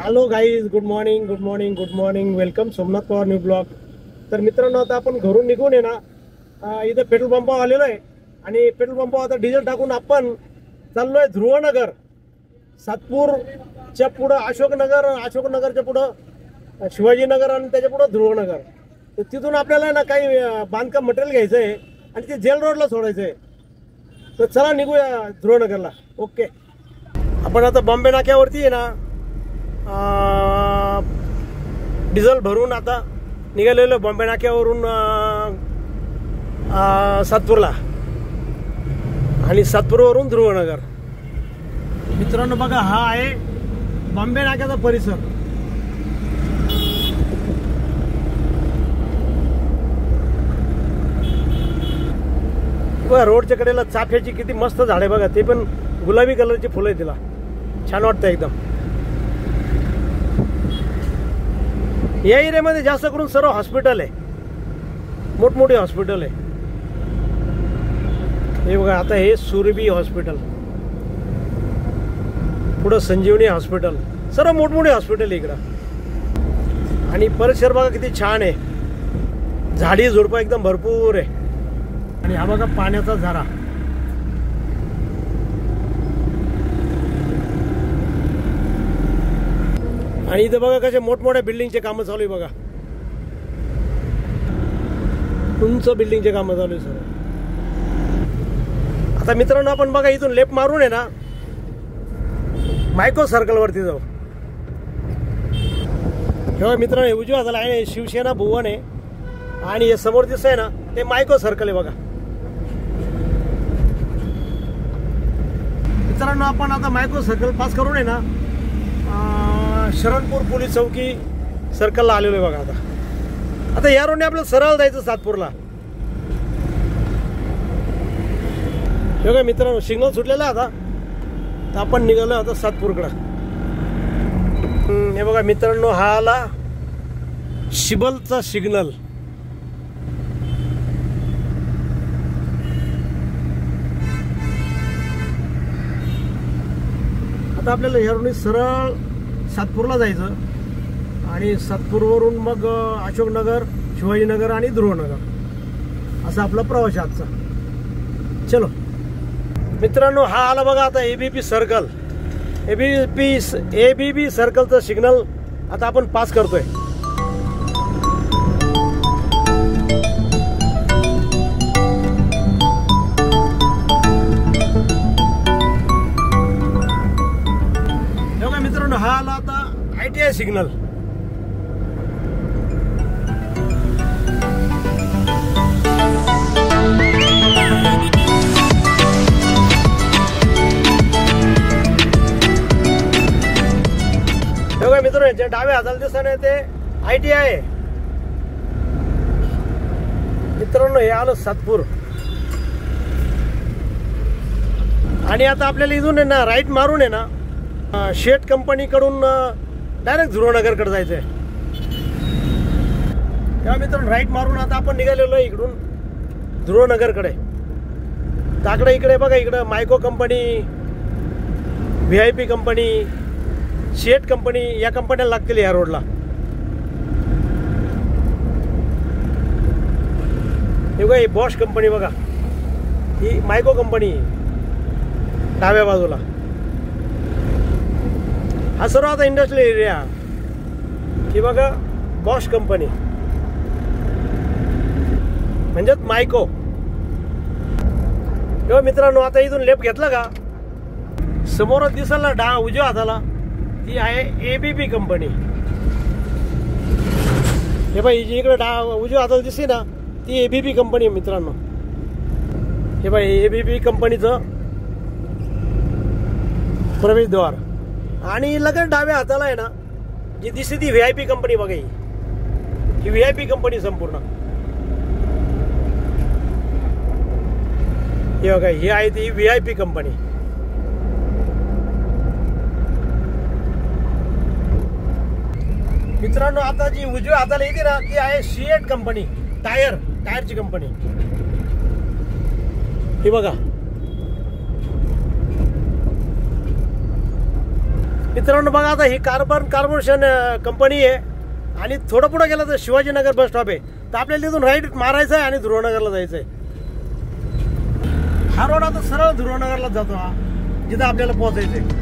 Hello guys, good morning good morning good morning. Welcome Somnath Pawar new blog. तर मित्रांनो, आता आपण घरून निघून आहे ना, इथं पेट्रोल पंपावर आलेलो आहे आणि पेट्रोल पंपावर आता डिझेल टाकून आपण चाललोय ध्रुवनगर. सातपूरच्या पुढं अशोकनगरच्या पुढं शिवाजीनगर आणि त्याच्या पुढं ध्रुवनगर. तर तिथून आपल्याला ना काही बांधकाम मटेरियल घ्यायचं आहे आणि ते जेल रोडला सोडायचं आहे. तर चला निघूया ध्रुवनगरला. ओके, आपण आता बॉम्बे नाक्यावरती आहे ना डिझेल भरून आता निघालेलो बॉम्बे नाक्यावरून सातपूरला आणि सातपूरवरून ध्रुवनगर. मित्रांनो बघा, हा आहे बॉम्बे नाक्याचा परिसर. बघा, रोडच्या कडेला चाफ्याची किती मस्त झाडे बघा, ते पण गुलाबी कलरची फुलं आहे, तिला छान वाटतं एकदम. या एरियामध्ये जास्त करून सर्व हॉस्पिटल आहे, मोठमोठे हॉस्पिटल आहे. हे बघा, आता हे सुरभी हॉस्पिटल, पुढं संजीवनी हॉस्पिटल, सर्व मोठमोठे हॉस्पिटल इकडं. आणि परिसर बघा किती छान आहे, झाडी झुडपं एकदम भरपूर आहे. आणि हा बघा पाण्याचा झरा. आणि इथं बघा कसे मोठमोठ्या बिल्डिंगचे कामं चालू आहे बघा, उंच बिल्डिंगचे कामं चालू आहे सर. आता मित्रांनो, आपण बघा इथून लेफ्ट मारून आहे ना मायको सर्कल वरती जाऊ. तेव्हा मित्रांनो, उजव्या हाताला आहे शिवसेना भुवन आहे आणि हे समोर दिसत आहे ना ते मायको सर्कल आहे बघा. मित्रांनो, आपण आता मायको सर्कल पास करून आहे ना शरणपूर पोलीस चौकी सर्कलला आलेलो आहे बघा. आता या रोडने आपल्याला सरळ जायचं सातपूरला. बघा मित्रांनो, सिग्नल सुटलेला आता, तर आपण निघालो आता सातपूरकडं. हे बघा मित्रांनो, हा आला शिबलचा सिग्नल. आता आपल्याला या रोडने सरळ सातपूरला जायचं आणि सातपूरवरून मग अशोकनगर, शिवाजीनगर आणि ध्रुवनगर असा आपला प्रवास आहे आजचा. चलो मित्रांनो, हा आला बघा आता एबीपी सर्कल. एबीपी सर्कलचं सिग्नल आता आपण पास करतोय. मित्रांनो, हा आला आता ITI सिग्नल. बघा मित्रांनो, जे डाव्या हाताला दिसत नाही ते ITI आहे. मित्रांनो, हे आलं सातपूर. आणि आता आपल्याला इथून आहे ना राईट मारून आहे ना शेट कंपनीकडून डायरेक्ट ध्रुवनगरकडे जायचं आहे. तेव्हा मित्रांनो, राईट मारून आता आपण निघालेलो आहे इकडून ध्रुवनगरकडे. ताकडे इकडे बघा, इकडं मायको कंपनी, VIP कंपनी, शेट कंपनी, या कंपन्या लागतील या रोडला. हे बघा, ही बॉश कंपनी बघा, ही मायको कंपनी डाव्या बाजूला. हा सर्व आता इंडस्ट्रियल एरिया. ही बघा बॉश कंपनी म्हणजेच मायको. तेव्हा मित्रांनो, आता इथून लेफ्ट घेतला का समोरच दिसेल ना उजव्या हाताला, ती आहे ABP कंपनी. हे बाई, जी इकडे उजव्या हाताला दिसते ना ती ABP कंपनी आहे मित्रांनो. हे बाई ABP कंपनीचं प्रवेशद्वार. आणि लगेच डाव्या हाताला आहे ना जी दिसते ती VIP कंपनी बघा. ही VIP कंपनी संपूर्ण. हे बघा, ही आहे ती VIP कंपनी. मित्रांनो, आता जी उजव्या हाताला येते ना ती आहे सिएट कंपनी, टायरची कंपनी. हे बघा, मित्रांनो बघा, आता ही कार्पोरेशन कंपनी आहे आणि थोडं पुढे गेलं तर शिवाजीनगर बस स्टॉप आहे. तर आपल्याला तिथून राईट मारायचं आहे आणि ध्रुवनगरला जायचं आहे. हा रोड आता सरळ ध्रुवनगरला जातो, हा जिथं आपल्याला पोहोचायचं आहे.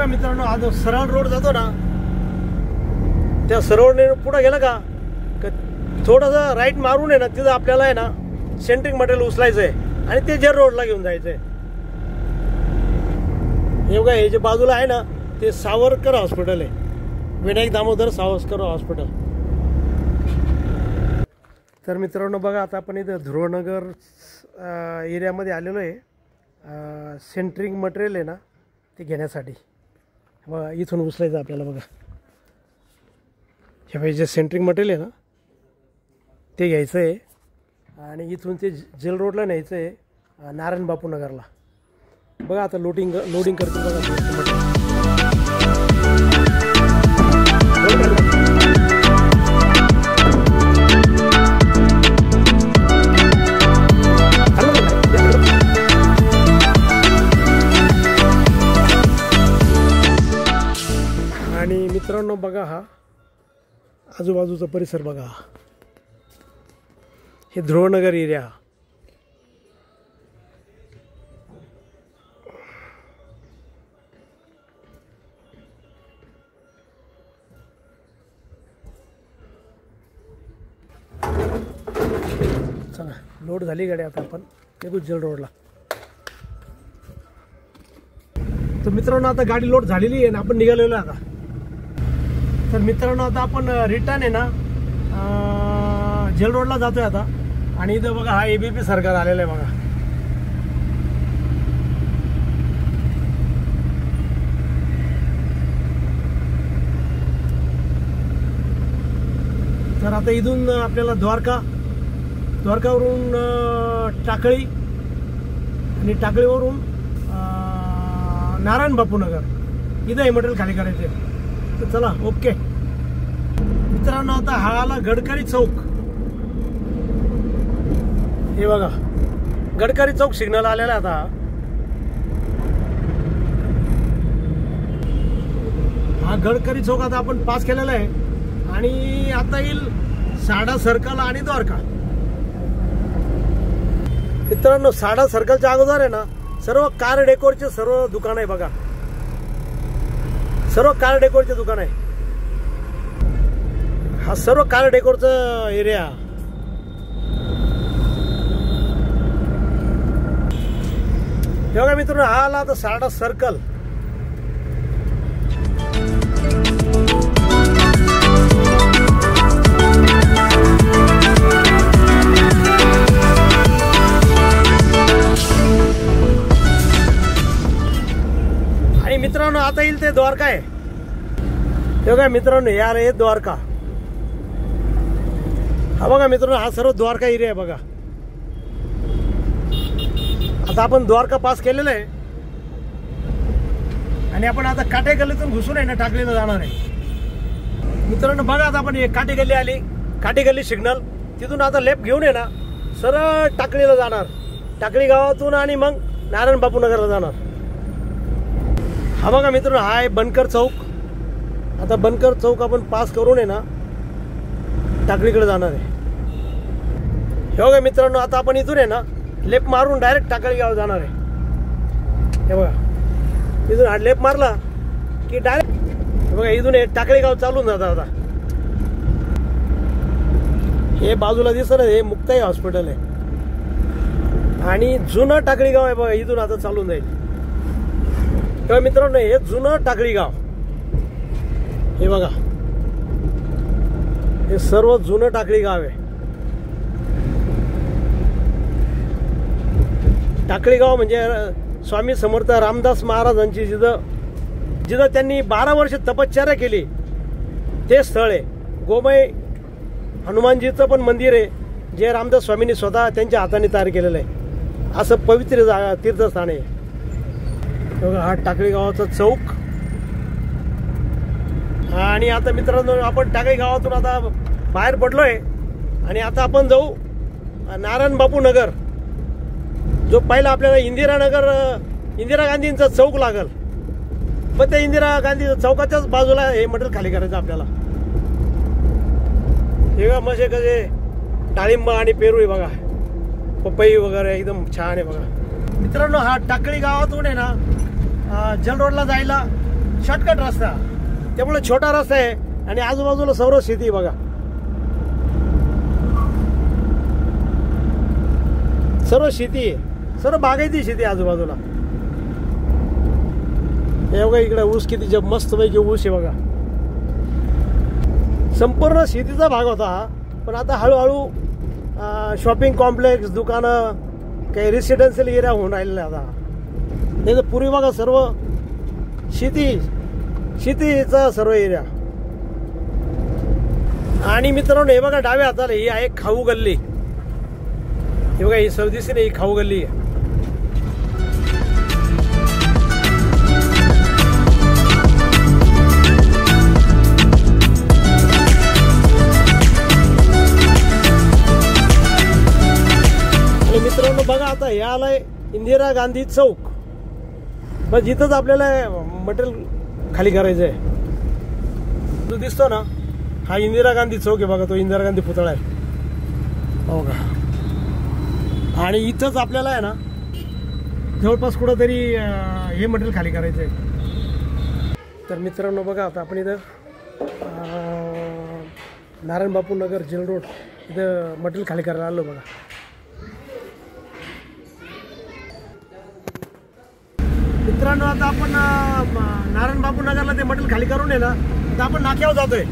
मित्रांनो हा जो सरळ रोड जातो ना, त्या सरळ पुढे गेलं का थोडंसं राईट मारून आहे ना, तिथं आपल्याला आहे ना सेंट्रिंग मटेरियल उचलायचं आहे आणि ते जेर रोडला घेऊन जायचं आहे. हे बघा, हे जे बाजूला आहे ना ते सावरकर हॉस्पिटल आहे, विनायक दामोदर सावरकर हॉस्पिटल. तर मित्रांनो बघा, आता आपण इथं ध्रुवनगर एरियामध्ये आलेलो आहे. सेंट्रिंग मटेरियल आहे ना ते घेण्यासाठी. बघा इथून उचलायचं आपल्याला. बघा हे जे सेंट्रिंग मटेरियल आहे ना ते घ्यायचं आहे आणि इथून ते जेल रोडला न्यायचं आहे नारायण बापू नगरला. बघा आता लोडिंग करतो बघा. आणि मित्रांनो बघा, हा आजूबाजूचा परिसर बघा, हे ध्रुवनगर एरिया. चला लोड झाली गाडी, आता आपण निघू जेल रोडला. तर मित्रांनो आता गाडी लोड झालेली आहे ना, आपण निघालेलो आहे आता. तर मित्रांनो आता आपण रिटर्न आहे ना जेल रोडला जातोय आता. आणि इथं बघा हा ABP सरकार आलेलं आहे बघा. तर आता इथून आपल्याला द्वारकावरून टाकळी आणि टाकळीवरून नारायण बापू नगर इथं हे मटेरियल खाली करायचे. तर चला ओके. मित्रांनो आता हा आला गडकरी चौक. हे बघा गडकरी चौक सिग्नल आलेला आहे आता. हा गडकरी चौक आता आपण पास केलेला आहे आणि आता येईल साडा सर्कल आणि द्वारका. मित्रांनो साडा सर्कलच्या अगोदर आहे ना सर्व कार डेकोरचे सर्व दुकान आहे बघा. सर्व कार डेकोरचे दुकान आहे. हा सर्व कार डेकोरचा एरिया. बघा मित्रांनो हा आला आता साडा सर्कल. आणि मित्रांनो आता येईल ते द्वारका आहे. बघा मित्रांनो यार हे द्वारका. हा बघा मित्रांनो हा सर्व द्वारका एरिया आहे बघा. आता आपण द्वारका पास केलेलं आहे आणि आपण आता काटे गल्लीतून घुसून आहे ना टाकलीला जाणार आहे. मित्रांनो बघा आता आपण काटे गल्ली आली. काटे गल्ली सिग्नल तिथून आता लेफ्ट घेऊन आहे ना सरळ टाकळीला जाणार. टाकळी गावातून आणि मग नारायण बापू नगरला जाणार. हा बघा मित्रांनो हा आहे बनकर चौक. आता बनकर चौक आपण पास करून आहे ना टाकळीकडे जाणार आहे. हे बघा मित्रांनो आता आपण इथून आहे ना लेफ्ट मारून डायरेक्ट टाकळी गाव जाणार आहे. हे बघा इथून हा लेफ्ट मारला की डायरेक्ट बघा इथून टाकळी गाव चालून जातात. आता हे बाजूला दिसत हे मुक्ताई हॉस्पिटल आहे आणि जुनं टाकळी गाव आहे बघा. इथून आता चालून जाईल. तेव्हा मित्रांनो हे जुनं टाकळी गाव. हे बघा हे सर्व जुनं टाकळी गाव आहे. टाकळी गाव म्हणजे स्वामी समर्थ रामदास महाराजांची जिथं त्यांनी 12 वर्ष तपश्चर्या केली ते स्थळ आहे. गोमय हनुमानजीचं पण मंदिर आहे जे रामदास स्वामींनी स्वतः त्यांच्या हाताने तयार केलेलं आहे. असं पवित्र तीर्थस्थान आहे. बघा हा टाकळी गावाचा चौक. आणि आता मित्रांनो आपण टाकळी गावातून आता बाहेर पडलोय आणि आता आपण जाऊ नारायण बापू नगर, जो पहिला आपल्याला इंदिरा गांधींचा चौक लागल. पण त्या इंदिरा गांधी चौकाच्याच बाजूला हे मटेरियल खाली करायचं आपल्याला. हे बघा मस्त कसे डाळिंब आणि पेरू आहे बघा, पपई वगैरे एकदम छान आहे बघा. मित्रांनो हा टाकळी गावातून आहे ना जल रोडला जायला शॉर्टकट रस्ता, त्यामुळे छोटा रस्ता आहे आणि आजूबाजूला सर्व शेती बघा. सर्व शेती आहे, सर्व बागायती शेती आजूबाजूला. हे बघा इकडे ऊस किती जब मस्त पैकी ऊस आहे बघा. संपूर्ण शेतीचा भाग होता हा, पण आता हळूहळू शॉपिंग कॉम्प्लेक्स, दुकानं, काही रेसिडेन्शियल एरिया होऊन राहिलेला आता. नाही तर पूर्वी बघा सर्व शेतीचा सर्व एरिया. आणि मित्रांनो हे बघा डाव्या हाताला ही आहे खाऊ गल्ली. हे बघा ही सवदीसी नाही, ही खाऊ गल्ली आहे. आणि मित्रांनो बघा आता हे आलाय इंदिरा गांधी चौक. बस इथंच आपल्याला मटेरियल खाली करायचं आहे. जो दिसतो ना हा इंदिरा गांधी चौक आहे बघा, तो इंदिरा गांधी पुतळा आहे हो का. आणि इथंच आपल्याला आहे ना जवळपास कुठंतरी हे मटेरियल खाली करायचं आहे. तर मित्रांनो बघा आता आपण इथं नारायण बापू नगर जेल रोड इथं मटेरियल खाली करायला आलो बघा. मित्रांनो आता आपण नारायण बापू नगरला ते मटेरियल खाली करून आहे ना, आता आपण नाक्यावर जातोय.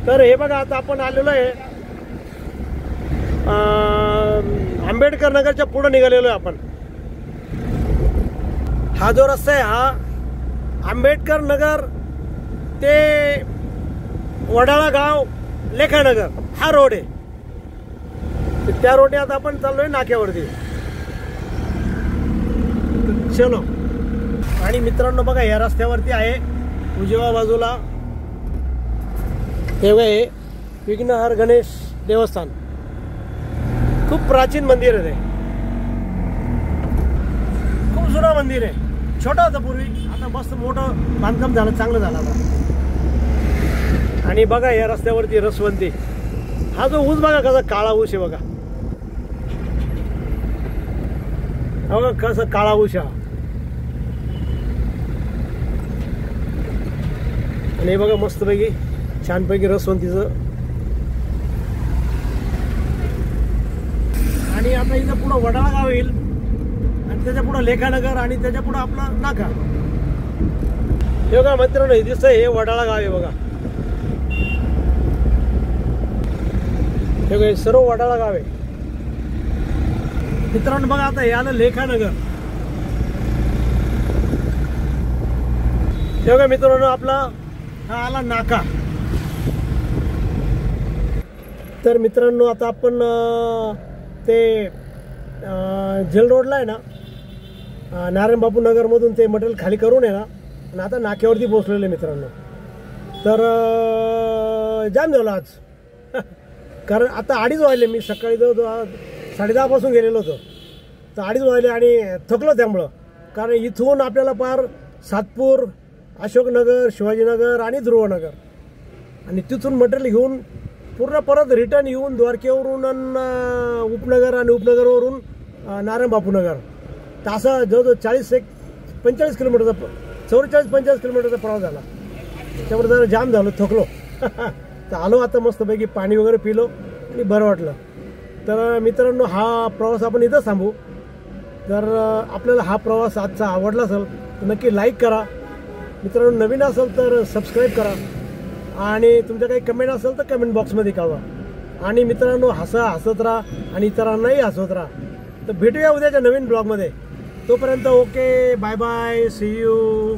तर हे बघा आता आपण आलेलो आहे आंबेडकर नगरच्या पुढे निघालेलो आहे आपण. हा जो रस्ता आहे हा आंबेडकर नगर ते वडाळा गाव लेखानगर हा रोड आहे. त्या रोडने आता आपण चाललोय नाक्यावरती. चलो. आणि मित्रांनो बघा या रस्त्यावरती आहे उजव्या बाजूला हे बघा हे विघ्नहर गणेश देवस्थान. खूप प्राचीन मंदिर आहे ते, खूप जुनं मंदिर आहे. छोटं होतं पूर्वी, आता मस्त मोठं बांधकाम झालं, चांगलं झालं आता. आणि बघा या रस्त्यावरती रसवंती. हा जो ऊस बघा कसा काळा ऊस आहे बघा, बघा कसं काळा ऊस हा. आणि बघा मस्तपैकी छानपैकी रसवंतीचं. आणि आता इथं पुढं वडाळा गाव येईल आणि त्याच्या पुढं लेखानगर आणि त्याच्या पुढं आपला नाका. हे बघा मित्रांनो हे दिसतंय हे वडाळा गाव आहे बघा. हे बघा सर्व वडाळा गाव आहे मित्रांनो. बघा आता हे आलं लेखानगर. हे बघा मित्रांनो आपला हा आला नाका. तर मित्रांनो आता आपण ते जेल रोडला आहे ना नारायण बापू नगरमधून ते मटेरियल खाली करून आहे ना आणि आता नाक्यावरती पोहोचलेलं आहे मित्रांनो. तर जाम झालं आज कारण आता 2:30 वाजले. मी सकाळी जवळ 10:30 पासून गेलेलो होतो, तर 2:30 वाजले आणि थकलो त्यामुळं. कारण इथून आपल्याला पार सातपूर, अशोकनगर, शिवाजीनगर आणि ध्रुवनगर आणि तिथून मटेरियल घेऊन पूर्ण परत रिटर्न येऊन द्वारकेवरून उपनगर आणि उपनगरवरून नारायण बापू नगर. तर असं जवळजवळ 45 किलोमीटरचा 44-45 किलोमीटरचा प्रवास झाला. त्याच्यावर जरा जाम झालो, थकलो. तर आलो आता मस्तपैकी पाणी वगैरे पिलो आणि बरं वाटलं. तर मित्रांनो हा प्रवास आपण इथंच थांबू. जर आपल्याला हा प्रवास आजचा आवडला असेल तर नक्की लाईक करा. मित्रांनो नवीन असेल तर सबस्क्राईब करा आणि तुमच्या काही कमेंट असेल तर कमेंट बॉक्समध्ये कळवा. आणि मित्रांनो हसत राहा आणि इतरांनाही हसवत राहा. तर भेटूया उद्याच्या नवीन ब्लॉगमध्ये. तोपर्यंत okay, bye bye, see you.